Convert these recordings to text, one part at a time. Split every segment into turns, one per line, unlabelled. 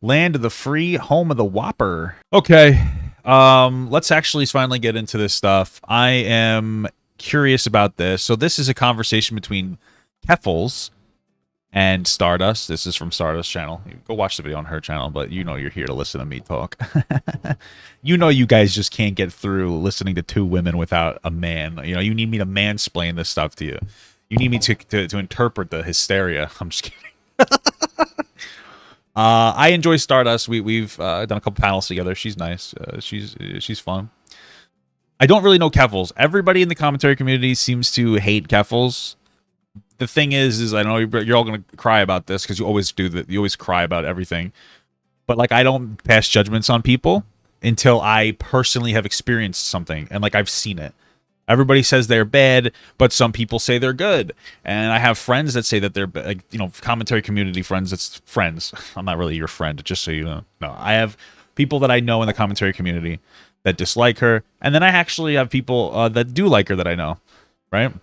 Land of the free, home of the Whopper. Okay. Let's actually finally get into this stuff. I am curious about this. So this is a conversation between Keffals and Stardust. This is from Stardust channel. Go watch the video on her channel, but you know you're here to listen to me talk. You know you guys just can't get through listening to two women without a man. You know, you need me to mansplain this stuff to you. You need me to interpret the hysteria. I'm just kidding. I enjoy Stardust. We've done a couple panels together. She's nice. She's fun. I don't really know Keffals. Everybody in the commentary community seems to hate Keffals. The thing is I know you're all gonna cry about this because you always do that. You always cry about everything. But like, I don't pass judgments on people until I personally have experienced something and like I've seen it. Everybody says they're bad, but some people say they're good. And I have friends that say that they're, like, you know, commentary community friends. It's friends. I'm not really your friend, just so you know. No, I have people that I know in the commentary community that dislike her. And then I actually have people that do like her that I know, right?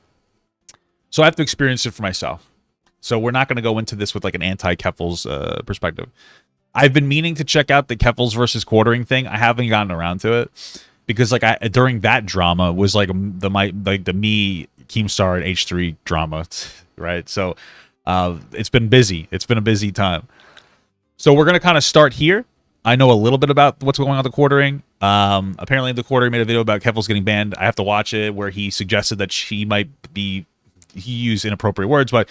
So I have to experience it for myself. So we're not going to go into this with like an anti-Keffals perspective. I've been meaning to check out the Keffals versus quartering thing. I haven't gotten around to it. Because like during that drama was like the me Keemstar and H3 drama, right? So it's been busy. It's been a busy time. So we're gonna kind of start here. I know a little bit about what's going on with the quartering. Apparently the quartering made a video about Keffals getting banned. I have to watch it where he suggested that he used inappropriate words, but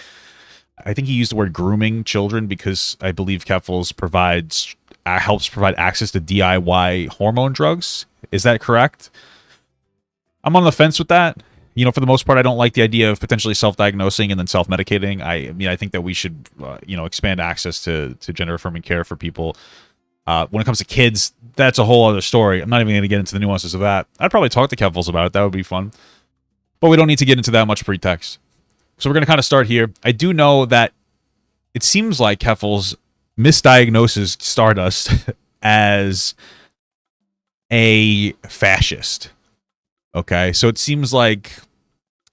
I think he used the word grooming children because I believe Keffals helps provide access to DIY hormone drugs. Is that correct? I'm on the fence with that. You know, for the most part, I don't like the idea of potentially self-diagnosing and then self-medicating. I mean, I think that we should, you know, expand access to gender-affirming care for people. When it comes to kids, that's a whole other story. I'm not even going to get into the nuances of that. I'd probably talk to Keffals about it. That would be fun. But we don't need to get into that much pretext. So we're going to kind of start here. I do know that it seems like Keffals misdiagnoses Stardust as a fascist. Okay, so it seems like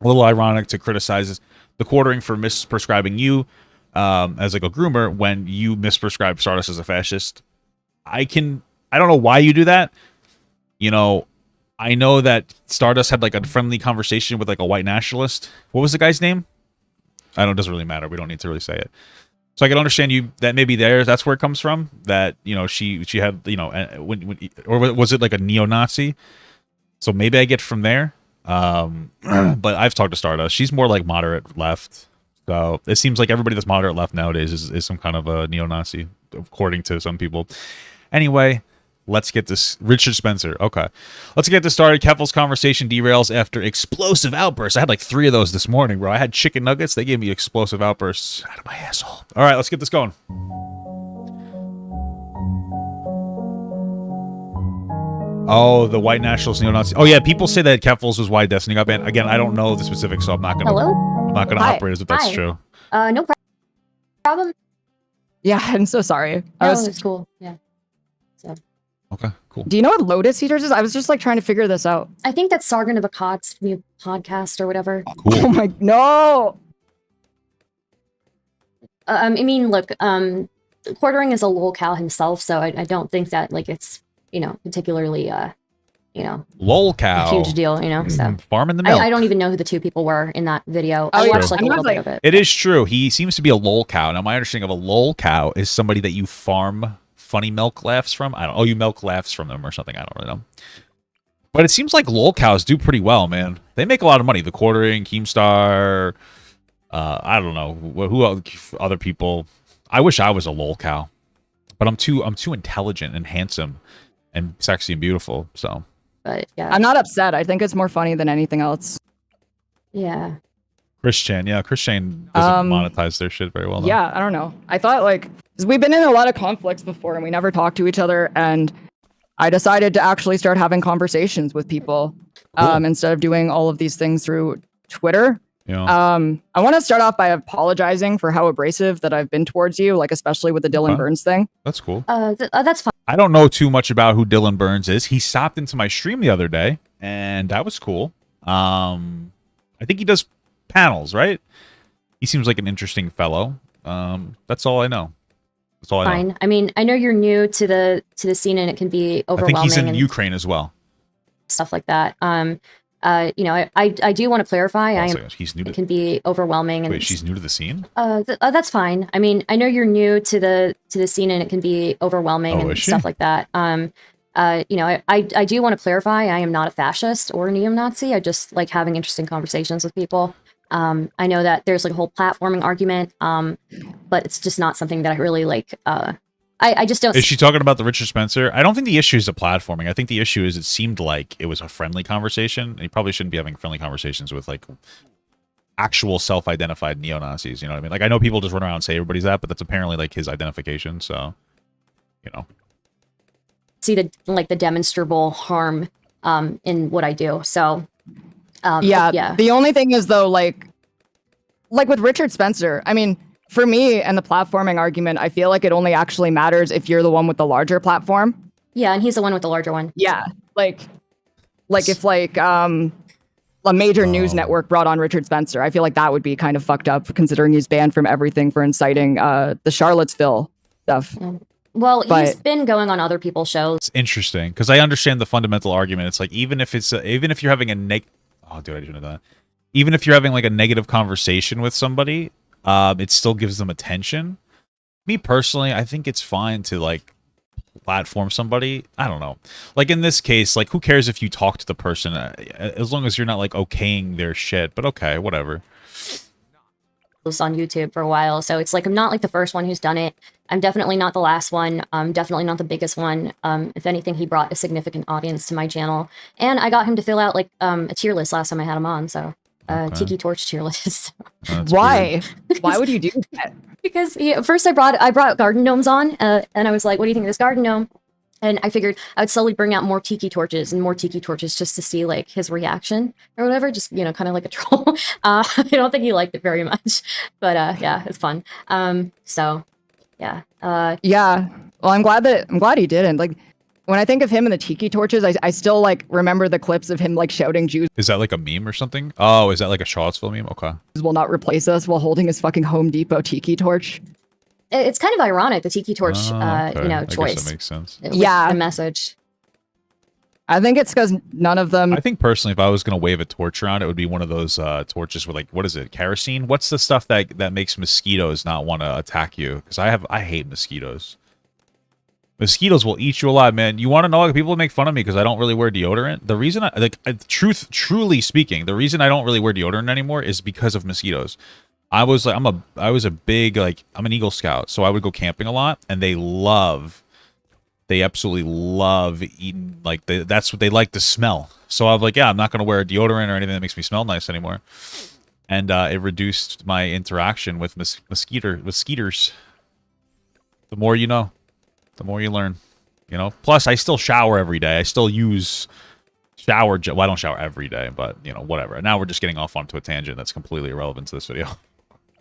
a little ironic to criticize the quartering for misprescribing you as like a groomer when you misprescribe Stardust as a fascist. I don't know why you do that. You know, I know that Stardust had like a friendly conversation with like a white nationalist. What was the guy's name? I don't. It doesn't really matter. We don't need to really say it. So I can understand you that maybe that's where it comes from. That, you know, she had, you know, or was it like a neo-Nazi? So maybe I get from there. But I've talked to Stardust. She's more like moderate left. So it seems like everybody that's moderate left nowadays is some kind of a neo-Nazi, according to some people. Anyway, let's get this. Richard Spencer. Okay. Let's get this started. Keffals conversation derails after explosive outbursts. I had like 3 of those this morning, bro. I had chicken nuggets. They gave me explosive outbursts out of my asshole. All right, let's get this going. Oh, the white nationalist neo-Nazi. Oh yeah, people say that Keffals was why Destiny got banned. Again, I don't know the specifics, so I'm not gonna.
Hello?
I'm not gonna operate as if that's true.
No problem.
Yeah, I'm so sorry.
It's cool. Yeah. So.
Okay, cool.
Do you know what Lotus Eaters is? I was just like trying to figure this out.
I think that's Sargon of Akkad's new podcast or whatever.
Oh, cool.
Oh my, no!
I mean, look, quartering is a lolcow himself, so I don't think that, like, it's, you know, particularly, you know,
lolcow.
a huge deal, you know, so.
Farming the milk.
I don't even know who the 2 people were in that video. I
yeah.
watched, like, a little bit of it.
It is true. He seems to be a lolcow. Now, my understanding of a lolcow is somebody that you farm funny milk laughs from. I don't. Oh, you milk laughs from them or something. I don't really know. But it seems like lolcows do pretty well, man. They make a lot of money. The quartering, Keemstar. I don't know who other people. I wish I was a lolcow, but I'm too intelligent and handsome and sexy and beautiful. So.
But yeah,
I'm not upset. I think it's more funny than anything else.
Yeah.
Christian, yeah, Christian doesn't monetize their shit very well. Though.
Yeah, I don't know. I thought like, 'cause we've been in a lot of conflicts before and we never talked to each other, and I decided to actually start having conversations with people instead of doing all of these things through Twitter.
Yeah.
I want to start off by apologizing for how abrasive that I've been towards you, like especially with the Dylan Burns thing.
That's cool.
That's fine.
I don't know too much about who Dylan Burns is. He stopped into my stream the other day, and that was cool. I think he does panels, right? He seems like an interesting fellow. That's all I know. That's all I know.
Fine. I mean, I know you're new to the scene, and it can be
I
overwhelming.
think he's in
and
Ukraine as well.
stuff like that. You know, I do want to clarify.
He's new to.
It can be overwhelming. And
Wait, she's new to the scene.
That's fine. I mean, I know you're new to the scene, and it can be overwhelming and stuff like that. You know, I do want to clarify. I am not a fascist or a neo-Nazi. I just like having interesting conversations with people. I know that there's like a whole platforming argument, but it's just not something that I really like. I just don't.
Is she talking about the Richard Spencer? I don't think the issue is the platforming. I think the issue is it seemed like it was a friendly conversation. And you probably shouldn't be having friendly conversations with like actual self-identified neo-Nazis. You know what I mean? Like I know people just run around and say everybody's that, but that's apparently like his identification. So, you know,
see the demonstrable harm in what I do. So,
yeah. The only thing is though, like with Richard Spencer, I mean. For me and the platforming argument, I feel like it only actually matters if you're the one with the larger platform.
Yeah, and he's the one with the larger one.
Yeah, like if like a major news network brought on Richard Spencer, I feel like that would be kind of fucked up, considering he's banned from everything for inciting the Charlottesville stuff.
Yeah. Well, he's been going on other people's shows.
It's interesting because I understand the fundamental argument. It's like even if you're having a even if you're having like a negative conversation with somebody. It still gives them attention. Me personally, I think it's fine to like platform somebody. I don't know. Like in this case, like who cares if you talk to the person as long as you're not like okaying their shit. But okay, whatever.
On YouTube for a while, so it's like I'm not like the first one who's done it. I'm definitely not the last one. I'm definitely not the biggest one. If anything, he brought a significant audience to my channel, and I got him to fill out like a tier list last time I had him on. So. Tiki Torch tier list.
Why? Why would you do that?
Because first I brought garden gnomes on, and I was like, "What do you think of this garden gnome?" And I figured I would slowly bring out more Tiki Torches and more Tiki Torches just to see like his reaction or whatever. Just kind of like a troll. I don't think he liked it very much, but yeah, it's fun. So yeah.
Yeah. Well, I'm glad he didn't like. When I think of him and the Tiki Torches, I still like remember the clips of him like shouting Jews.
Is that like a meme or something? Oh, is that like a Charlottesville meme? Okay.
Will not replace us while holding his fucking Home Depot Tiki Torch.
It's kind of ironic, the Tiki Torch,
Okay. I
choice.
guess that makes sense.
Yeah.
The message.
I think it's because none of them.
I think personally, if I was going to wave a torch around, it would be one of those torches with like, what is it? Kerosene? What's the stuff that makes mosquitoes not want to attack you? Because I hate mosquitoes. Mosquitoes will eat you alive, man. You want to know? Like, people make fun of me because I don't really wear deodorant. The reason truly speaking, the reason I don't really wear deodorant anymore is because of mosquitoes. I was a big I'm an Eagle Scout, so I would go camping a lot, and they absolutely love eating that's what they like to smell. So I was like, yeah, I'm not gonna wear a deodorant or anything that makes me smell nice anymore, and it reduced my interaction with mosquitoes. The more you know. The more you learn, Plus, I still shower every day. I still use shower gel. Well, I don't shower every day, but, whatever. Now we're just getting off onto a tangent that's completely irrelevant to this video.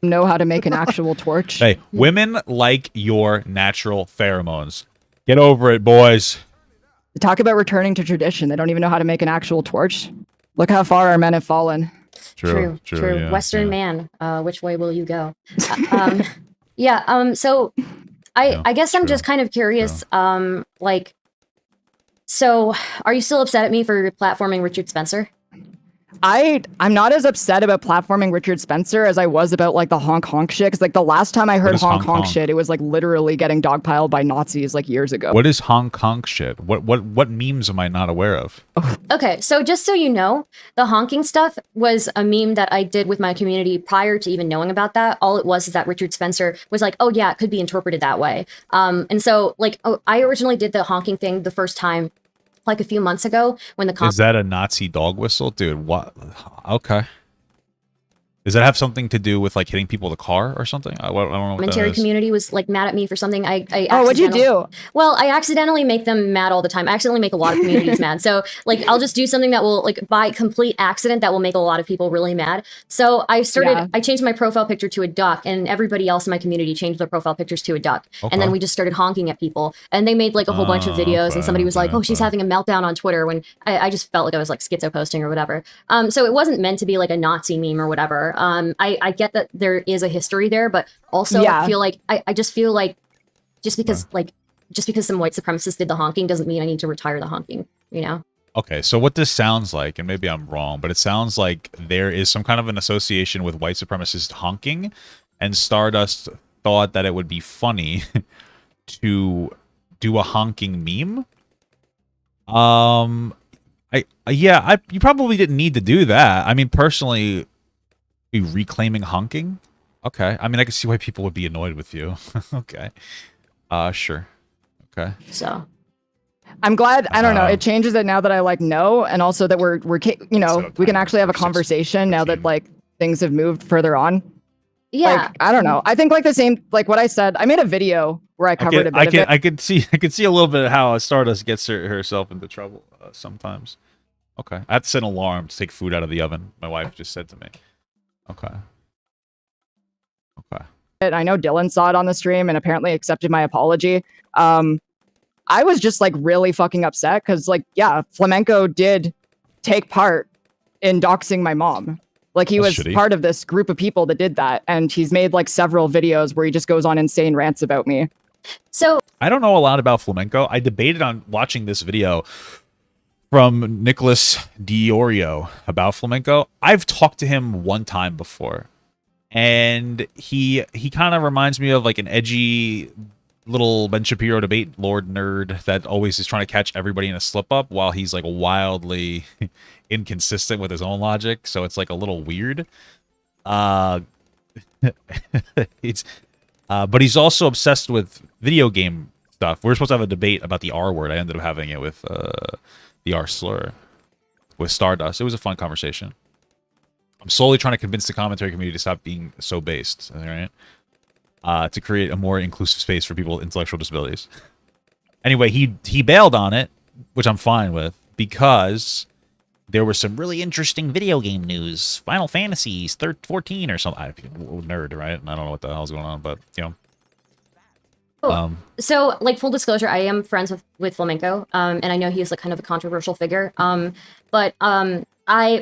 Know how to make an actual torch.
Hey, women like your natural pheromones. Get over it, boys.
Talk about returning to tradition. They don't even know how to make an actual torch. Look how far our men have fallen.
True.
Yeah,
Western man, which way will you go? Yeah, so... I guess I'm just kind of curious, so are you still upset at me for platforming Richard Spencer?
I'm not as upset about platforming Richard Spencer as I was about like the honk shit. Cause like the last time I heard honk shit, it was like literally getting dogpiled by Nazis like years ago.
What is honk shit? What memes am I not aware of?
Okay, so just so you know, the honking stuff was a meme that I did with my community prior to even knowing about that. All it was is that Richard Spencer was like, oh yeah, it could be interpreted that way. And so like, I originally did the honking thing the first time like a few months ago when the
Is that a Nazi dog whistle? Dude, what? Okay. Does that have something to do with like hitting people with a car or something? I don't know.
Commentary community was like mad at me for something.
Oh, what'd you do?
Well, I accidentally make them mad all the time. I accidentally make a lot of communities mad. So like, I'll just do something that will like by complete accident that will make a lot of people really mad. So I changed my profile picture to a duck, and everybody else in my community changed their profile pictures to a duck. Okay. And then we just started honking at people, and they made like a whole bunch of videos, and somebody was like, oh, she's having a meltdown on Twitter, when I just felt like I was like schizo posting or whatever. So it wasn't meant to be like a Nazi meme or whatever. I get that there is a history there, but also I feel like I just feel like just because some white supremacists did the honking doesn't mean I need to retire the honking, you know?
Okay, so what this sounds like, and maybe I'm wrong, but it sounds like there is some kind of an association with white supremacist honking, and Stardust thought that it would be funny to do a honking meme. You probably didn't need to do that. I mean, personally, be reclaiming honking. Okay, I mean, I can see why people would be annoyed with you. Okay, sure. Okay.
So.
I'm glad. I don't know. It changes it now that I like know, and also that we're you know, we can actually have a conversation now that like things have moved further on.
Yeah.
Like, I don't know. I think like the same, like what I said. I made a video where I covered a bit of it.
I could see a little bit of how Stardust gets herself into trouble sometimes. Okay, I have to set an alarm to take food out of the oven. My wife just said to me. Okay. Okay.
I know Dylan saw it on the stream and apparently accepted my apology. I was just like really fucking upset because like, yeah, Flamenco did take part in doxing my mom. Like he was part of this group of people that did that. And he's made like several videos where he just goes on insane rants about me.
So
I don't know a lot about Flamenco. I debated on watching this video from Nicholas Diorio about Flamenco. I've talked to him one time before. And he kind of reminds me of like an edgy little Ben Shapiro debate lord nerd that always is trying to catch everybody in a slip up while he's like wildly inconsistent with his own logic. So it's like a little weird. But he's also obsessed with video game stuff. We're supposed to have a debate about the R word. I ended up having it with the R slur with Stardust. It was a fun conversation. I'm slowly trying to convince the commentary community to stop being so based, all right? To create a more inclusive space for people with intellectual disabilities. Anyway, he bailed on it, which I'm fine with, because there was some really interesting video game news. Final Fantasies 14 or something. Nerd, right? I don't know what the hell's going on, but, you know.
So, like, full disclosure, I am friends with Flamenco, and I know he's like kind of a controversial figure. But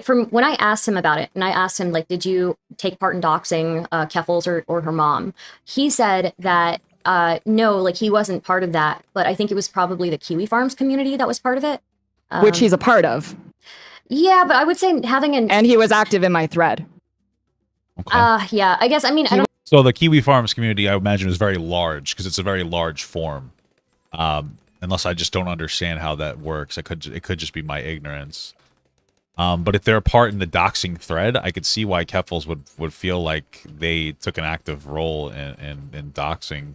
from when I asked him about it, and I asked him, like, did you take part in doxing Keffals or her mom? He said that no, like, he wasn't part of that, but I think it was probably the Kiwi Farms community that was part of it.
Which he's a part of.
Yeah, but I would say having
And he was active in my thread.
Okay.
Yeah, I guess, I mean, I don't...
So the Kiwi Farms community, I imagine, is very large, because it's a very large form. Unless I just don't understand how that works. It could just be my ignorance. But if they're a part in the doxing thread, I could see why Keffals would feel like they took an active role in doxing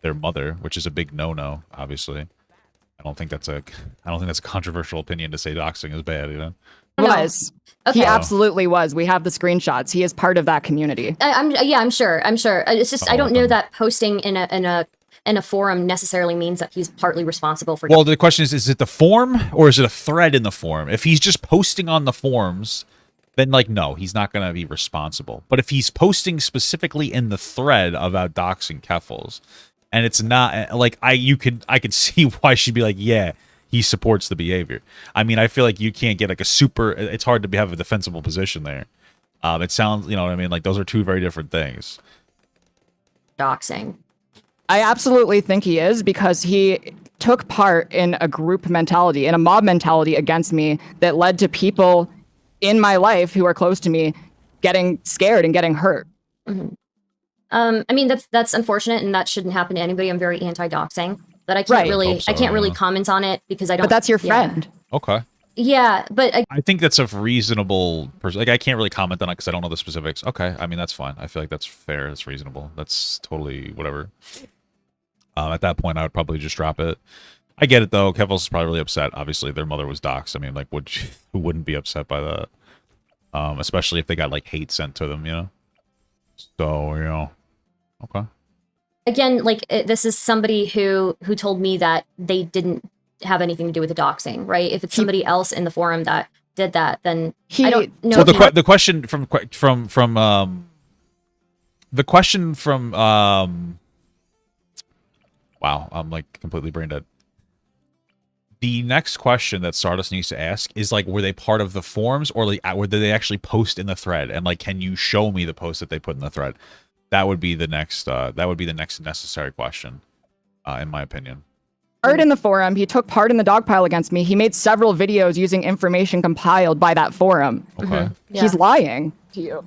their mother, which is a big no-no, obviously. I don't think that's a controversial opinion to say doxing is bad, you know?
Was.
Okay.
He absolutely was. We have the screenshots. He is part of that community.
I'm sure. It's just I don't know that posting in a forum necessarily means that he's partly responsible for.
Well, the question is it the forum or is it a thread in the forum? If he's just posting on the forums, then like no, he's not going to be responsible. But if he's posting specifically in the thread about doxing Keffals, and it's not like I could see why she'd be like, yeah, he supports the behavior. I mean, I feel like you can't get like a super. It's hard to have a defensible position there. It sounds, you know what I mean? Like those are two very different things.
Doxing.
I absolutely think he is, because he took part in a group mentality, in a mob mentality against me that led to people in my life who are close to me getting scared and getting hurt.
Mm-hmm. I mean, that's unfortunate, and that shouldn't happen to anybody. I'm very anti-doxing, but I can't really comment on it because I don't.
But that's your friend.
Yeah. Okay.
Yeah, but
I think that's a reasonable person. Like, I can't really comment on it because I don't know the specifics. Okay, I mean, that's fine. I feel like that's fair. That's reasonable. That's totally whatever. At that point, I would probably just drop it. I get it, though. Keffals is probably really upset. Obviously, their mother was doxxed. I mean, like, who wouldn't be upset by that? Especially if they got, like, hate sent to them, you know? So, you know. Okay.
Again, like, this is somebody who told me that they didn't have anything to do with the doxing, right? If it's somebody else in the forum that did that, then I don't know.
So the question from wow, I'm like completely brain dead. The next question that Stardust needs to ask is like, were they part of the forums or like, did they actually post in the thread? And like, can you show me the post that they put in the thread? That would be the next necessary question. in my opinion.
Part in the forum. He took part in the dog pile against me. He made several videos using information compiled by that forum.
Okay.
Yeah.
He's lying to you.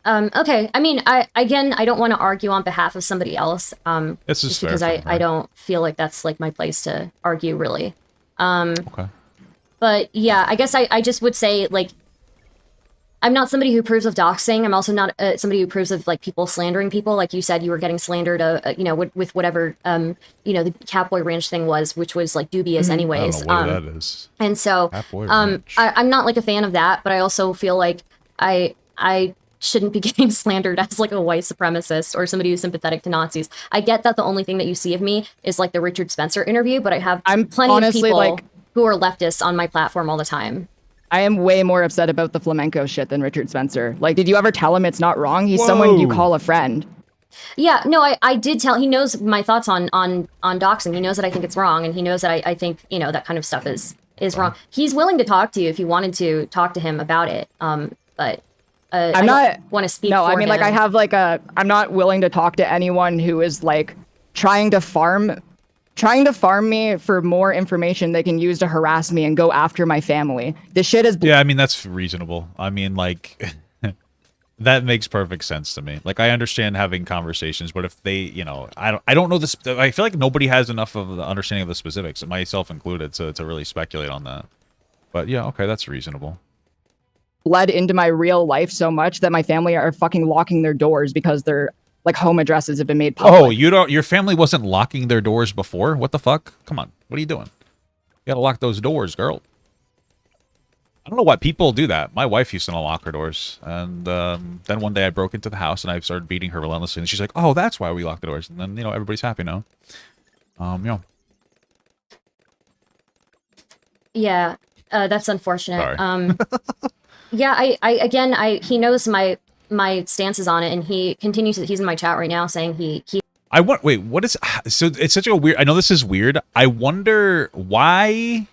Okay. I mean, I don't want to argue on behalf of somebody else.
This is
just
fair
because
for
I don't feel like that's like my place to argue, really.
Okay.
But yeah, I guess I just would say, like, I'm not somebody who approves of doxing. I'm also not somebody who approves of, like, people slandering people. Like you said, you were getting slandered, you know, with whatever, you know, the Catboy Ranch thing was, which was, like, dubious anyways.
I don't know what that is.
And so, I'm not, like, a fan of that, but I also feel like I shouldn't be getting slandered as, like, a white supremacist or somebody who's sympathetic to Nazis. I get that the only thing that you see of me is, like, the Richard Spencer interview, but I'm plenty
honestly,
of people
like,
who are leftists on my platform all the time.
I am way more upset about the flamenco shit than Richard Spencer. Like, did you ever tell him it's not wrong? He's someone you call a friend.
Yeah, no, I did tell. He knows my thoughts on doxing. He knows that I think it's wrong, and he knows that I think, you know, that kind of stuff is wrong. He's willing to talk to you if you wanted to talk to him about it. But I don't want to speak.
No,
for
I mean,
him.
like, I have like I'm not willing to talk to anyone who is like trying to farm me for more information they can use to harass me and go after my family. This shit is...
Yeah, I mean, that's reasonable. I mean, like, that makes perfect sense to me. Like, I understand having conversations, but if they, you know, I don't know this. I feel like nobody has enough of the understanding of the specifics, myself included, to really speculate on that. But yeah, okay, that's reasonable.
Bled into my real life so much that my family are fucking locking their doors because their, like, home addresses have been made public.
Oh, your family wasn't locking their doors before? What the fuck? Come on. What are you doing? You gotta lock those doors, girl. I don't know why people do that. My wife used to unlock her doors. And then one day I broke into the house and I started beating her relentlessly. And she's like, oh, that's why we lock the doors. And then, you know, everybody's happy now. Yeah.
Yeah, that's unfortunate.
Sorry.
Yeah, he knows my stances on it, and he continues. He's in my chat right now saying
wait, what is... So it's such a weird... I know this is weird. I wonder why...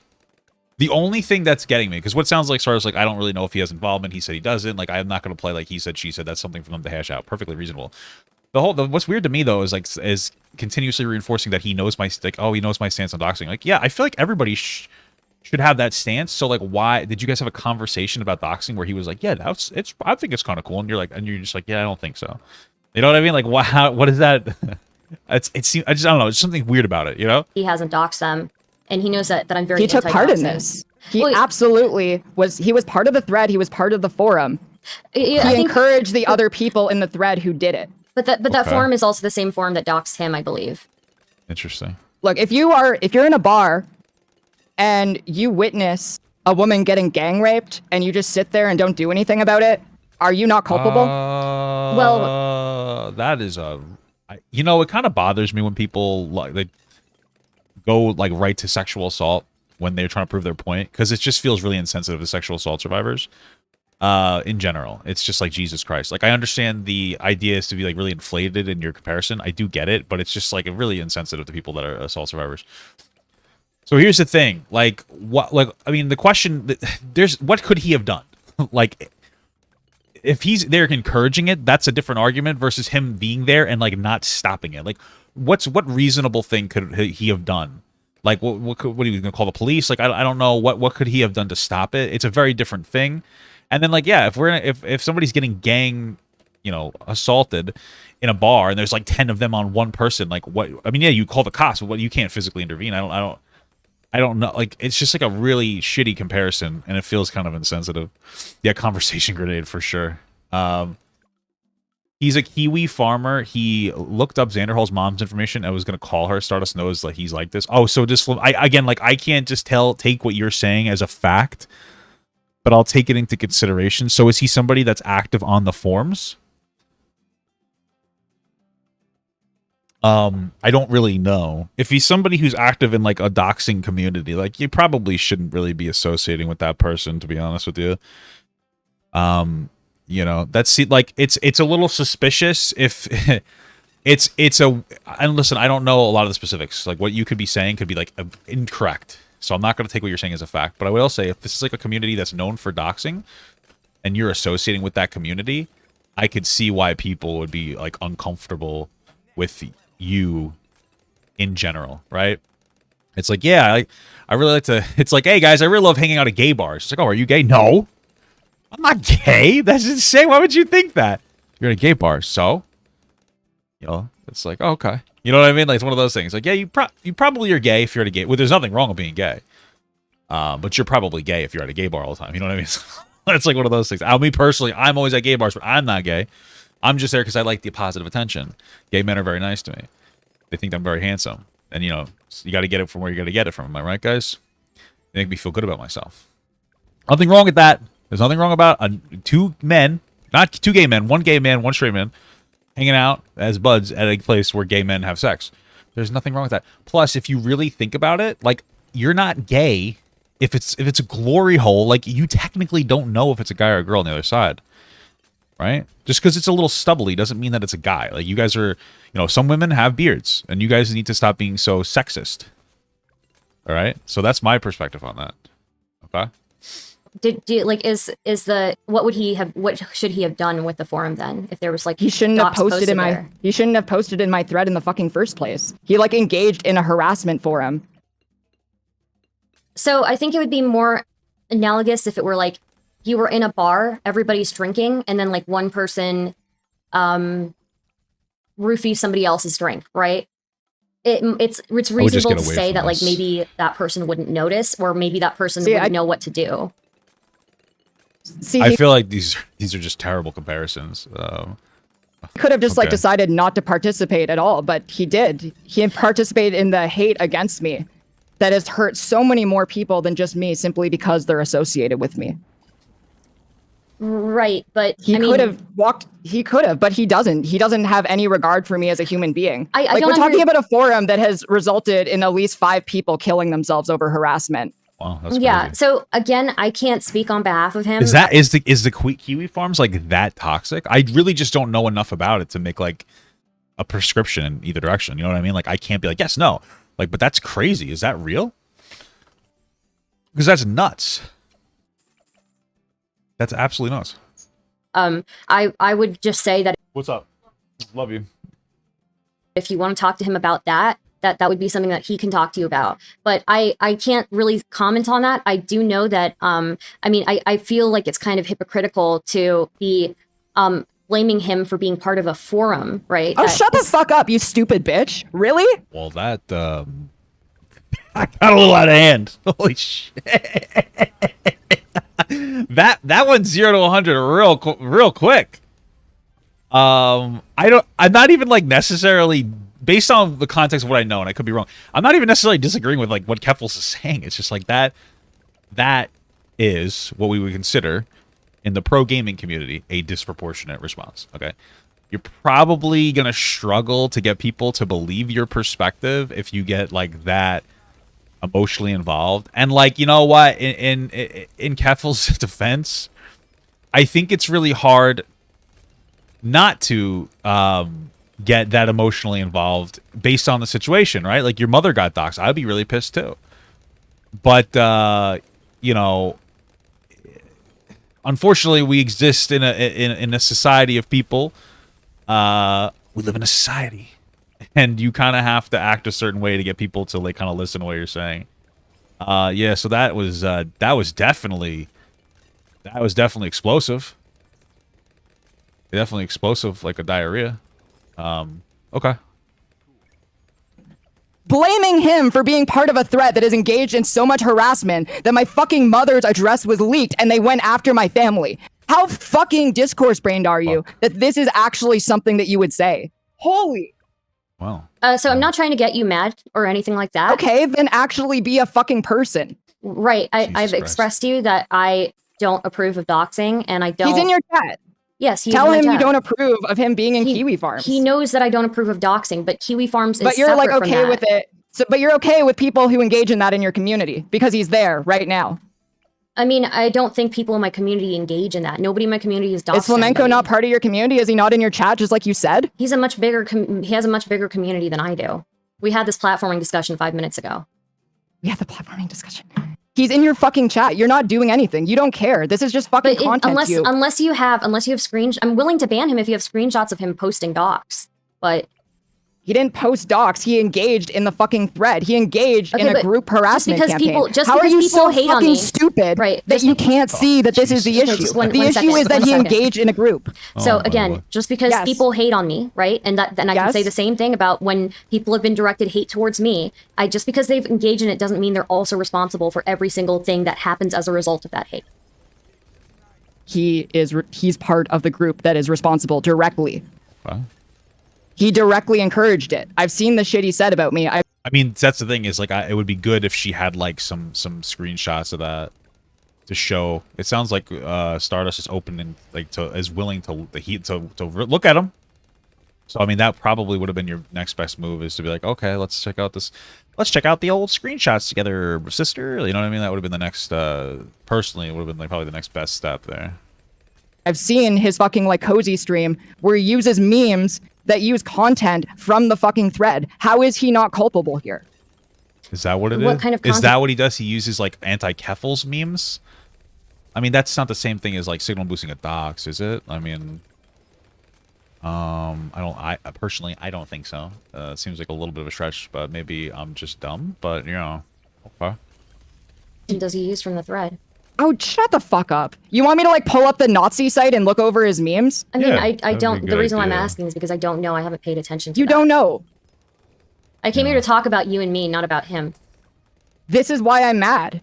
The only thing that's getting me, because what sounds like Stardust, like, I don't really know if he has involvement. He said he doesn't. Like, I'm not going to play like he said, she said. That's something for them to hash out. Perfectly reasonable. What's weird to me, though, is, like, is continuously reinforcing that he knows my... Like, oh, he knows my stance on doxing. Like, yeah, I feel like everybody should have that stance. So, like, why... Did you guys have a conversation about doxing where he was like, yeah, I think it's kind of cool. And you're just like, yeah, I don't think so. You know what I mean? Like, wow, what is that? I don't know. There's something weird about it, you know?
he hasn't doxed them. And he knows that I'm very
He took part in this. He absolutely was. He was part of the thread. He was part of the forum. He encouraged the other people in the thread who did it.
But that forum is also the same forum that doxed him, I believe.
Interesting.
Look, if you're in a bar and you witness a woman getting gang raped and you just sit there and don't do anything about it, are you not culpable?
Well,
that is you know, it kind of bothers me when people like go like right to sexual assault when they're trying to prove their point, because it just feels really insensitive to sexual assault survivors in general. It's just like, Jesus Christ. Like, I understand the idea is to be like really inflated in your comparison. I do get it, but it's just like really insensitive to people that are assault survivors. So here's the thing, like, I mean, the question, what could he have done? Like, if he's there encouraging it, that's a different argument versus him being there and like not stopping it. Like, what reasonable thing could he have done? Like, what are you gonna call the police? Like, I don't know, what could he have done to stop it? It's a very different thing. And then, like, yeah, if somebody's getting gang, you know, assaulted in a bar and there's like 10 of them on one person, like, what? I mean, yeah, you call the cops, but you can't physically intervene. I don't know. Like, it's just like a really shitty comparison, and it feels kind of insensitive. Yeah, conversation grenade for sure. He's a Kiwi farmer. He looked up Xanderhall's mom's information and was going to call her. Stardust knows that he's like this. Oh, so just... Again, like, I can't just take what you're saying as a fact, but I'll take it into consideration. So is he somebody that's active on the forums? I don't really know. If he's somebody who's active in, like, a doxing community, like, you probably shouldn't really be associating with that person, to be honest with you. You know, that's like, it's a little suspicious if and listen, I don't know a lot of the specifics. Like, what you could be saying could be like incorrect. So I'm not going to take what you're saying as a fact, but I will say, if this is like a community that's known for doxing and you're associating with that community, I could see why people would be like uncomfortable with you in general, right? It's like, yeah, I really like to. It's like, hey guys, I really love hanging out at gay bars. It's like, oh, are you gay? No, I'm not gay. That's insane. Why would you think that? You're at a gay bar, so it's like, oh, okay. You know what I mean? Like, it's one of those things. Like, yeah, you probably are gay if you're at a gay. Well, there's nothing wrong with being gay, but you're probably gay if you're at a gay bar all the time. You know what I mean? It's like one of those things. Me personally, I'm always at gay bars, but I'm not gay. I'm just there because I like the positive attention. Gay men are very nice to me. They think I'm very handsome, and you got to get it from where you got to get it from. Am I right, guys? They make me feel good about myself. Nothing wrong with that. There's nothing wrong about two men, not two gay men, one gay man, one straight man, hanging out as buds at a place where gay men have sex. There's nothing wrong with that. Plus, if you really think about it, like, you're not gay if it's a glory hole. Like, you technically don't know if it's a guy or a girl on the other side, right? Just because it's a little stubbly doesn't mean that it's a guy. Like, you guys are, some women have beards, and you guys need to stop being so sexist. All right, so that's my perspective on that. Okay.
What should he have done with the forum then? If there was like,
he shouldn't have posted in my thread in the fucking first place. He like engaged in a harassment forum.
So I think it would be more analogous if it were like you were in a bar, everybody's drinking, and then like one person roofies somebody else's drink, right? It's reasonable to say that like maybe that person wouldn't notice, or maybe that person wouldn't know what to do.
See,
I feel like these are just terrible comparisons.
He could have just like decided not to participate at all, but he did. He participated in the hate against me that has hurt so many more people than just me simply because they're associated with me.
Right, but
he could have, but he doesn't. He doesn't have any regard for me as a human being. We're talking about a forum that has resulted in at least 5 people killing themselves over harassment.
Wow, that's
yeah.
crazy.
So again, I can't speak on behalf of him.
Is the Kiwi farms like that toxic? I really just don't know enough about it to make like a prescription in either direction. You know what I mean? Like, I can't be like, yes, no. Like, but that's crazy. Is that real? Because that's nuts. That's absolutely nuts.
I would just say that.
What's up? Love you.
If you want to talk to him about that would be something that he can talk to you about. But I can't really comment on that. I do know that, I feel like it's kind of hypocritical to be blaming him for being part of a forum, right?
Oh, shut the fuck up, you stupid bitch. Really?
Well, that, I got a little out of hand. Holy shit. That went 0 to 100 real quick. I'm not even like necessarily, based on the context of what I know, and I could be wrong, I'm not even necessarily disagreeing with like what Keffals is saying. It's just like that is what we would consider in the pro gaming community a disproportionate response. Okay, you're probably gonna struggle to get people to believe your perspective if you get like that emotionally involved. And like, you know what, in Keffals' defense, I think it's really hard not to get that emotionally involved based on the situation, right? Like, your mother got doxxed. I'd be really pissed too. But unfortunately, we exist in a society of people. We live in a society, and you kind of have to act a certain way to get people to like kind of listen to what you're saying. Yeah. So that was definitely explosive. Definitely explosive, like a diarrhea. Okay.
Blaming him for being part of a threat that is engaged in so much harassment that my fucking mother's address was leaked and they went after my family. How fucking discourse brained are you that this is actually something that you would say? Holy.
Wow.
So I'm not trying to get you mad or anything like that.
Okay, then actually be a fucking person.
Right. I've expressed to you that I don't approve of doxing, and I don't.
He's in your chat.
Yes,
tell him you don't approve of him being in Kiwi Farms.
He knows that I don't approve of doxing, but Kiwi Farms is
But you're like
separate
okay with it. So, but you're okay with people who engage in that in your community because he's there right now.
I mean, I don't think people in my community engage in that. Nobody in my community is doxing.
Is Flamenco not part of your community? Is he not in your chat, just like you said?
He's a much bigger. He has a much bigger community than I do. We had this platforming discussion 5 minutes ago.
We had the platforming discussion. He's in your fucking chat. You're not doing anything. You don't care. This is just fucking content.
Unless you have screenshots. I'm willing to ban him if you have screenshots of him posting docs. But
He didn't post docs. He engaged in the fucking thread. He engaged in a group harassment campaign. How are you so fucking stupid that you can't see that this is the issue? The issue is that he engaged in a group.
So again, just because people hate on me, right? And I can say the same thing about when people have been directed hate towards me. Just because they've engaged in it doesn't mean they're also responsible for every single thing that happens as a result of that hate.
He's part of the group that is responsible directly.
Wow.
He directly encouraged it. I've seen the shit he said about me.
I mean, that's the thing is like, it would be good if she had like some screenshots of that to show. It sounds like Stardust is open and like is willing to look at them. So I mean, that probably would have been your next best move, is to be like, okay, let's check out this. Let's check out the old screenshots together, sister. You know what I mean? That would have been the next. Personally, it would have been like probably the next best step there.
I've seen his fucking like cozy stream where he uses memes that use content from the fucking thread. How is he not culpable here?
Is that what it is?
What kind of content?
Is that what he does? He uses like anti-Keffals memes? I mean, that's not the same thing as like signal boosting a dox, is it? I mean, I personally don't think so. It seems like a little bit of a stretch, but maybe I'm just dumb, but you know, okay.
Does he use from the thread?
Oh, shut the fuck up. You want me to like pull up the Nazi site and look over his memes?
I mean, yeah, I don't. The reason why I'm asking is because I don't know. I haven't paid attention to
You don't know.
I came here to talk about you and me, not about him.
This is why I'm mad.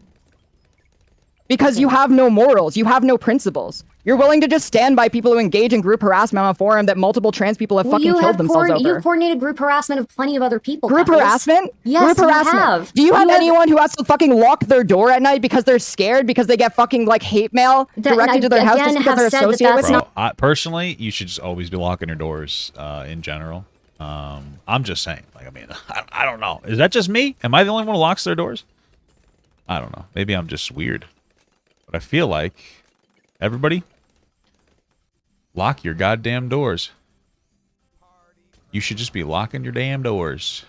Because you have no morals. You have no principles. You're willing to just stand by people who engage in group harassment on a forum that multiple trans people have fucking killed themselves over.
You coordinated group harassment of plenty of other people.
Group harassment?
Yes,
group harassment.
You have.
Do you have anyone who has to fucking lock their door at night because they're scared because they get fucking like hate mail directed to their house just because they're associated with
it? Personally, you should just always be locking your doors in general. I'm just saying. Like, I mean, I don't know. Is that just me? Am I the only one who locks their doors? I don't know. Maybe I'm just weird. But I feel like everybody lock your goddamn doors. You should just be locking your damn doors.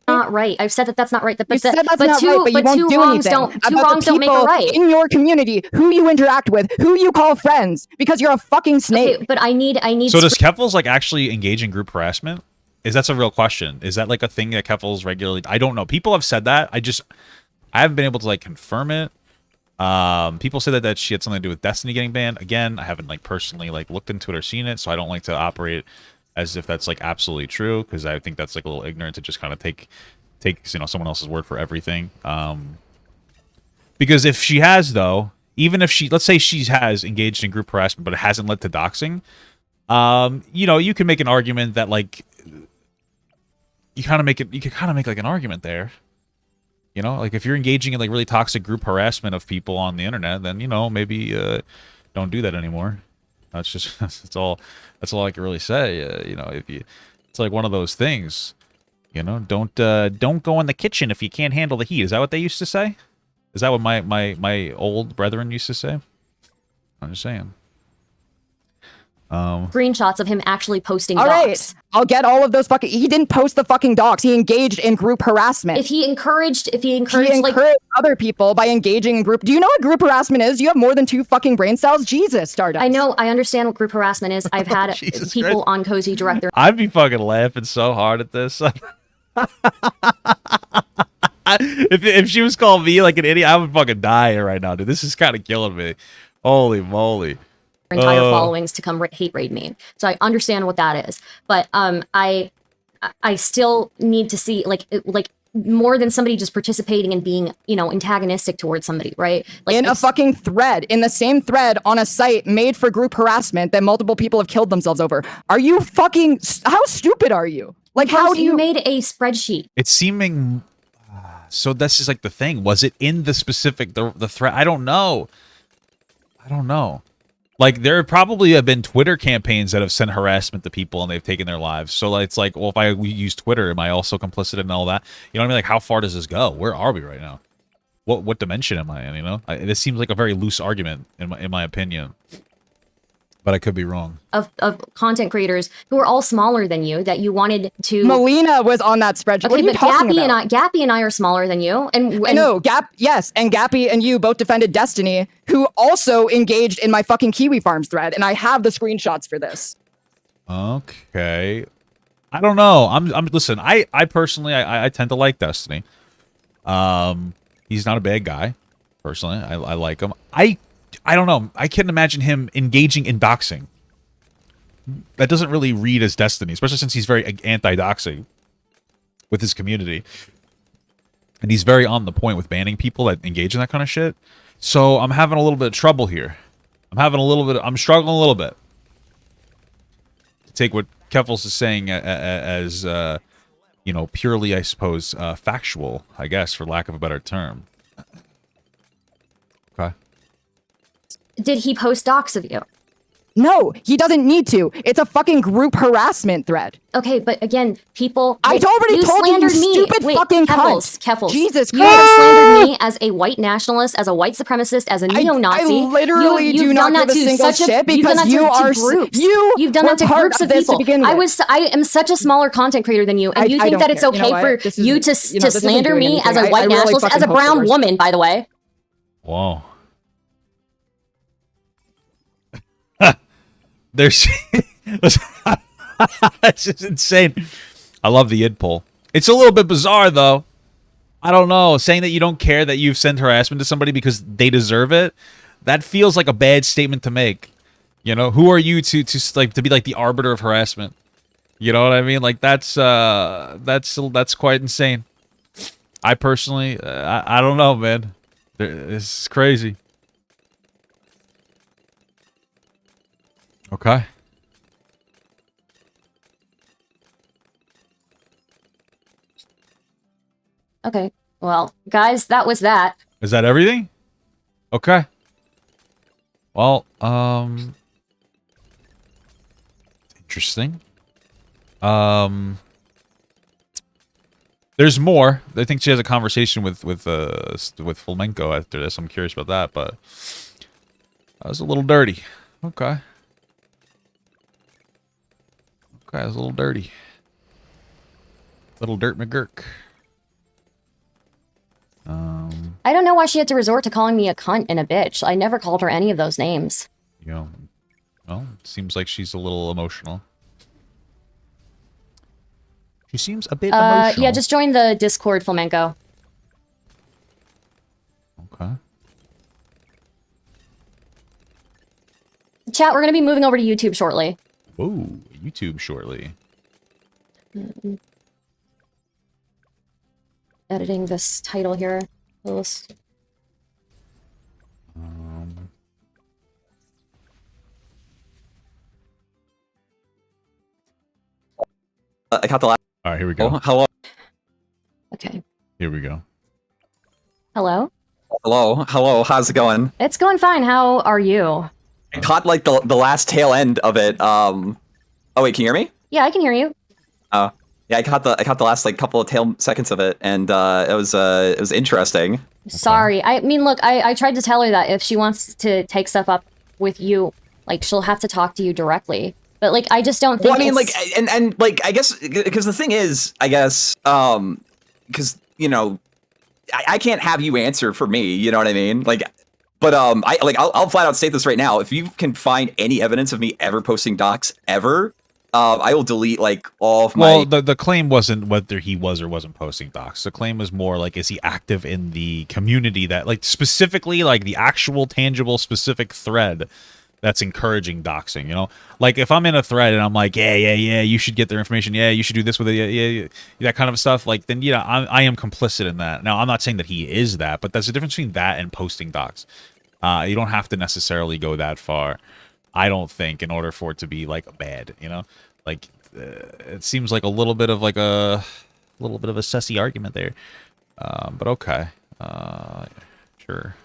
Not right. I've said that that's not right. But
you said that's not right, but you won't do anything.
Two wrongs don't make a right.
In your community, who you interact with, who you call friends, because you're a fucking snake.
Okay, but I need.
So does Keffals like actually engage in group harassment? That's a real question. Is that like a thing that Keffals regularly? I don't know. People have said that. I haven't been able to like confirm it. People say that she had something to do with Destiny getting banned. Again, I haven't like personally like looked into it or seen it, so I don't like to operate as if that's like absolutely true, because I think that's like a little ignorant to just kind of take someone else's word for everything. Because if she has, though, even if let's say she has engaged in group harassment but it hasn't led to doxing, you can make an argument that like you could make like an argument there. You know, like if you're engaging in like really toxic group harassment of people on the internet, then maybe don't do that anymore. That's just that's all I can really say. It's like one of those things. Don't go in the kitchen if you can't handle the heat. Is that what they used to say? Is that what my old brethren used to say? I'm just saying.
Screenshots of him actually posting
all
docs.
Right. I'll get all of those fucking. He didn't post the fucking docs. He engaged in group harassment.
He encouraged
like other people by engaging in group. Do you know what group harassment is? You have more than 2 fucking brain cells. Jesus, Stardust.
I know. I understand what group harassment is. I've had people on Cozy direct their.
I'd be fucking laughing so hard at this. If she was calling me like an idiot, I would fucking die right now, dude. This is kind of killing me. Holy moly.
Entire followings to come hate raid me. So I understand what that is. But I still need to see like more than somebody just participating and being, antagonistic towards somebody, right? Like
in a fucking thread, in the same thread on a site made for group harassment that multiple people have killed themselves over. Are you fucking, how stupid are you? Like, how do you
made a spreadsheet?
It's seeming, so this is like the thing. Was it in the specific, the thread? I don't know. Like, there probably have been Twitter campaigns that have sent harassment to people and they've taken their lives. So it's like, well, if I use Twitter, am I also complicit in all that? You know what I mean? Like, how far does this go? Where are we right now? What dimension am I in, This seems like a very loose argument, in my opinion. But I could be wrong.
Of content creators who are all smaller than you that you wanted to.
Melina was on that spreadsheet.
Okay,
what are you talking about?
Gappy and I are smaller than you. And
no, yes, and Gappy and you both defended Destiny, who also engaged in my fucking Kiwi Farms thread, and I have the screenshots for this.
Okay. I don't know. Listen, I personally I tend to like Destiny. He's not a bad guy. Personally, I like him. I don't know. I can't imagine him engaging in doxing. That doesn't really read as Destiny, especially since he's very anti-doxing with his community. And he's very on the point with banning people that engage in that kind of shit. So I'm having a little bit of trouble here. I'm struggling a little bit to take what Keffals is saying as you know, purely, I suppose, factual, I guess, for lack of a better term. Okay.
Did he post docs of you?
No, he doesn't need to. It's a fucking group harassment thread.
Okay, but again, people...
I already told you, stupid fucking cunt.
Keffals.
Jesus
You have slandered me as a white nationalist, as a white supremacist, as a neo-Nazi.
I literally do not give a single shit because you've
done that to groups of people. I am such a smaller content creator than you, and you think that it's okay for you to slander me as a white nationalist, as a brown woman, by the way.
Whoa. There's it's just insane. I love the id poll. It's a little bit bizarre though. I don't know, saying that you don't care that you've sent harassment to somebody because they deserve it. That feels like a bad statement to make. You know, who are you to be like the arbiter of harassment? You know what I mean? Like that's quite insane. I personally, I don't know, man. This is crazy. Okay.
Okay. Well, guys, that was that.
Is that everything? Okay. Well, interesting. There's more. I think she has a conversation with Flamenco after this. I'm curious about that, but that was a little dirty. Okay. Okay, it was a little dirty. Little dirt McGurk.
I don't know why she had to resort to calling me a cunt and a bitch. I never called her any of those names.
You know, well, it seems like she's a little emotional. She seems a bit emotional.
Yeah, just join the Discord, Flamenco.
Okay.
Chat, we're going to be moving over to YouTube shortly.
Whoa, YouTube shortly.
Editing this title here.
I got the last.
All right, here we go.
Hello.
Okay.
Here we go.
Hello?
Hello. How's it going?
It's going fine. How are you?
I caught like the last tail end of it. Oh wait, can you hear me?
Yeah, I can hear you.
Oh, yeah. I caught the last like couple of tail seconds of it, and it was interesting.
Sorry. I mean, look, I tried to tell her that if she wants to take stuff up with you, like, she'll have to talk to you directly. But, like, I just don't think
Well, I mean, like, and like, I guess, because the thing is, I guess, because, you know, I can't have you answer for me, you know what I mean? Like, but, I'll flat out state this right now. If you can find any evidence of me ever posting docs ever, I will delete, like, all of my...
Well, the claim wasn't whether he was or wasn't posting docs. The claim was more, like, is he active in the community that, like, specifically, like, the actual, tangible, specific thread that's encouraging doxing, you know? Like, if I'm in a thread and I'm like, yeah, you should get their information, yeah, you should do this with it, yeah, that kind of stuff, like, then, yeah, I am complicit in that. Now, I'm not saying that he is that, but there's a difference between that and posting docs. You don't have to necessarily go that far, I don't think, in order for it to be, like, bad, you know? Like, it seems like a little bit of, like, a sussy argument there. But okay. Sure.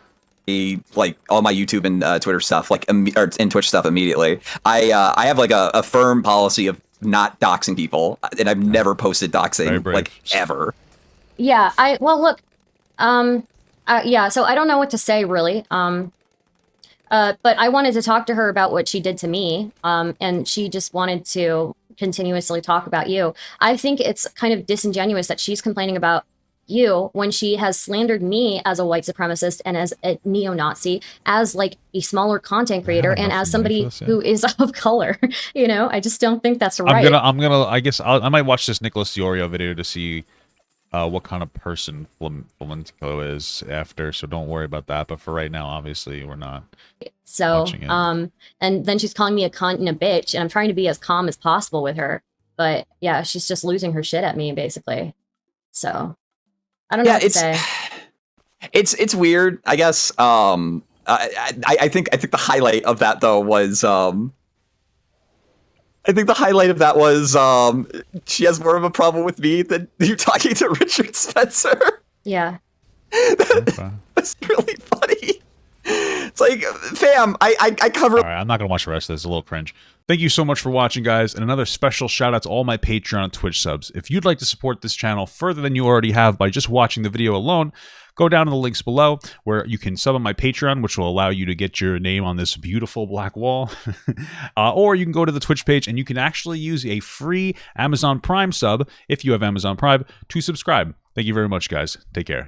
Like all my YouTube and Twitter stuff, like or in Twitch stuff immediately. I have like a firm policy of not doxing people, and I've never posted doxing like ever.
Yeah, well look, yeah. So I don't know what to say really. But I wanted to talk to her about what she did to me. And she just wanted to continuously talk about you. I think it's kind of disingenuous that she's complaining about you when she has slandered me as a white supremacist and as a neo-Nazi, as like a smaller content creator and as somebody who is of color. You know, I just don't think that's right.
I guess I might watch this Nicholas Diorio video to see what kind of person Flamenco is after, so don't worry about that. But for right now, obviously, we're not.
So, and then she's calling me a cunt and a bitch, and I'm trying to be as calm as possible with her. But yeah, she's just losing her shit at me, basically. So, I don't know what to say.
It's weird, I guess. I think the highlight of that though was she has more of a problem with me than you talking to Richard Spencer.
Yeah.
That's really funny. It's like, fam, I cover.
All right, I'm not gonna watch the rest of this. It's a little cringe. Thank you so much for watching, guys, and another special shout out to all my Patreon and Twitch subs. If you'd like to support this channel further than you already have by just watching the video alone, go down to the links below where you can sub on my Patreon, which will allow you to get your name on this beautiful black wall. Or you can go to the Twitch page and you can actually use a free Amazon Prime sub, if you have Amazon Prime, to subscribe. Thank you very much, guys. Take care.